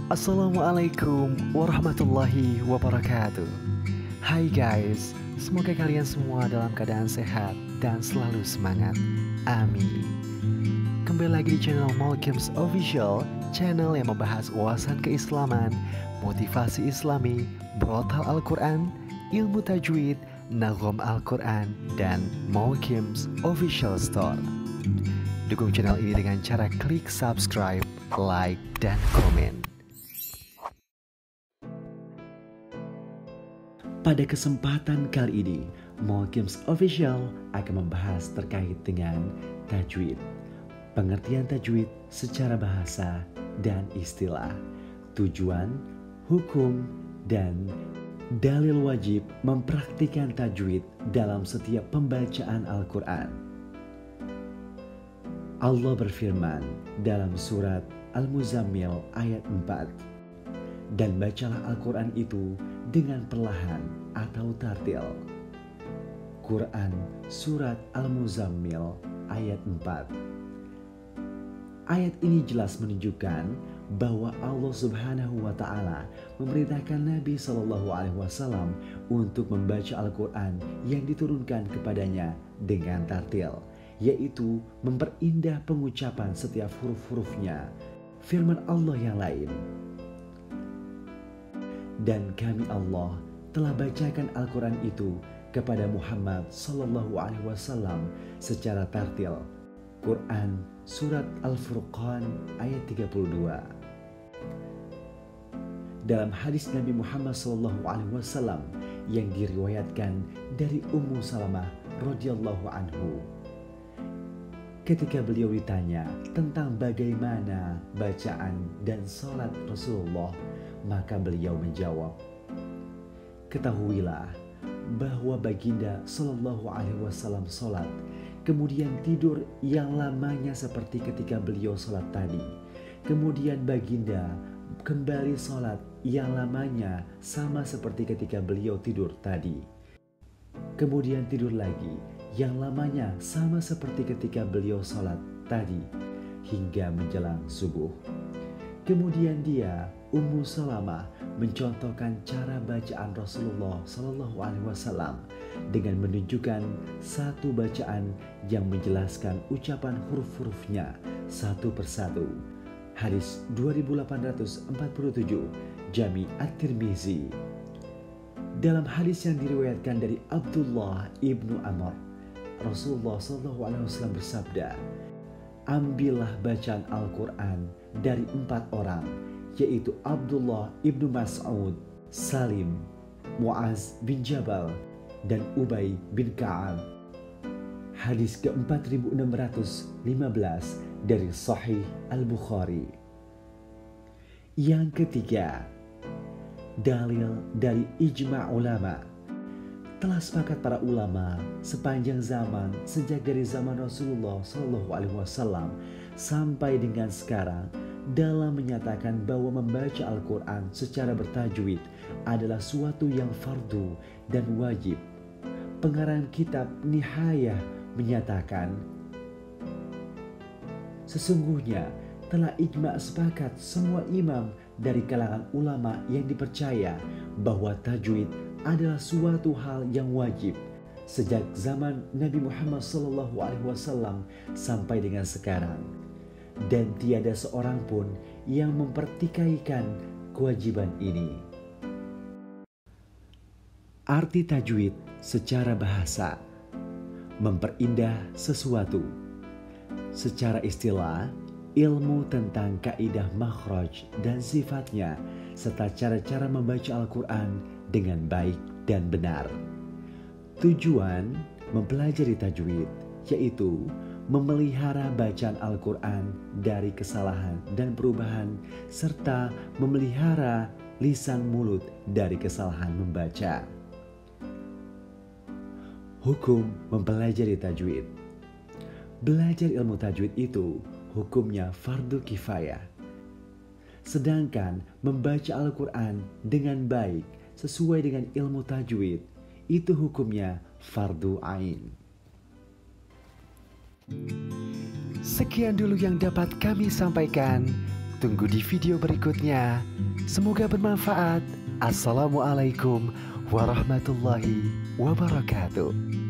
Assalamualaikum warahmatullahi wabarakatuh. Hai guys, semoga kalian semua dalam keadaan sehat dan selalu semangat. Amin. Kembali lagi di channel Malkims Official, channel yang membahas wawasan keislaman, motivasi islami, brotal Al-Quran, ilmu tajwid, nagom Al-Quran, dan Malkims Official Store. Dukung channel ini dengan cara klik subscribe, like, dan komen. Pada kesempatan kali ini, Malkims Official akan membahas terkait dengan tajwid. Pengertian tajwid secara bahasa dan istilah, tujuan, hukum, dan dalil wajib mempraktikkan tajwid dalam setiap pembacaan Al-Quran. Allah berfirman dalam surat Al-Muzammil ayat 4, dan bacalah Al-Quran itu dengan perlahan atau tartil. Quran surat Al-Muzammil ayat 4. Ayat ini jelas menunjukkan bahwa Allah Subhanahu wa Ta'ala memerintahkan Nabi Shallallahu Alaihi Wasallam untuk membaca Al-Quran yang diturunkan kepadanya dengan tartil, yaitu memperindah pengucapan setiap huruf-hurufnya. Firman Allah yang lain, dan kami Allah telah bacakan Al-Quran itu kepada Muhammad Sallallahu Alaihi Wasallam secara tartil. Quran surat Al-Furqan ayat 32. Dalam hadis Nabi Muhammad Sallallahu Alaihi Wasallam yang diriwayatkan dari Ummu Salamah radhiyallahu anhu, ketika beliau ditanya tentang bagaimana bacaan dan salat Rasulullah, maka beliau menjawab, ketahuilah bahwa baginda Sallallahu Alaihi Wasallam salat, kemudian tidur yang lamanya seperti ketika beliau salat tadi. Kemudian baginda kembali salat yang lamanya sama seperti ketika beliau tidur tadi. Kemudian tidur lagi yang lamanya sama seperti ketika beliau salat tadi, hingga menjelang subuh. Kemudian dia, Ummu Salamah, mencontohkan cara bacaan Rasulullah Sallallahu Alaihi Wasallam dengan menunjukkan satu bacaan yang menjelaskan ucapan huruf-hurufnya satu persatu. Hadis 2847, Jami At-Tirmizi. Dalam hadis yang diriwayatkan dari Abdullah ibnu Amr, Rasulullah Sallallahu Alaihi Wasallam bersabda, ambillah bacaan Al-Quran dari 4 orang, yaitu Abdullah ibnu Mas'ud, Salim, Muaz bin Jabal, dan Ubay bin Ka'ab. Hadis ke-4615 dari Sahih Al-Bukhari. Yang ketiga, dalil dari ijma' ulama. Telah sepakat para ulama sepanjang zaman, sejak dari zaman Rasulullah Shallallahu Alaihi Wasallam sampai dengan sekarang, dalam menyatakan bahwa membaca Al-Quran secara bertajwid adalah suatu yang fardu dan wajib. Pengarang kitab Nihayah menyatakan, sesungguhnya telah ijma' sepakat semua imam dari kalangan ulama yang dipercaya bahwa tajwid adalah suatu hal yang wajib sejak zaman Nabi Muhammad SAW sampai dengan sekarang, dan tiada seorang pun yang mempertikaikan kewajiban ini. Arti tajwid secara bahasa, memperindah sesuatu. Secara istilah, ilmu tentang kaidah makhraj dan sifatnya, serta cara-cara membaca Al-Quran dengan baik dan benar. Tujuan mempelajari tajwid yaitu memelihara bacaan Al-Quran dari kesalahan dan perubahan, serta memelihara lisan mulut dari kesalahan membaca. Hukum mempelajari tajwid. Belajar ilmu tajwid itu hukumnya fardu kifayah. Sedangkan membaca Al-Quran dengan baik sesuai dengan ilmu tajwid itu hukumnya fardu ain. Sekian dulu yang dapat kami sampaikan. Tunggu di video berikutnya. Semoga bermanfaat. Assalamualaikum warahmatullahi wabarakatuh.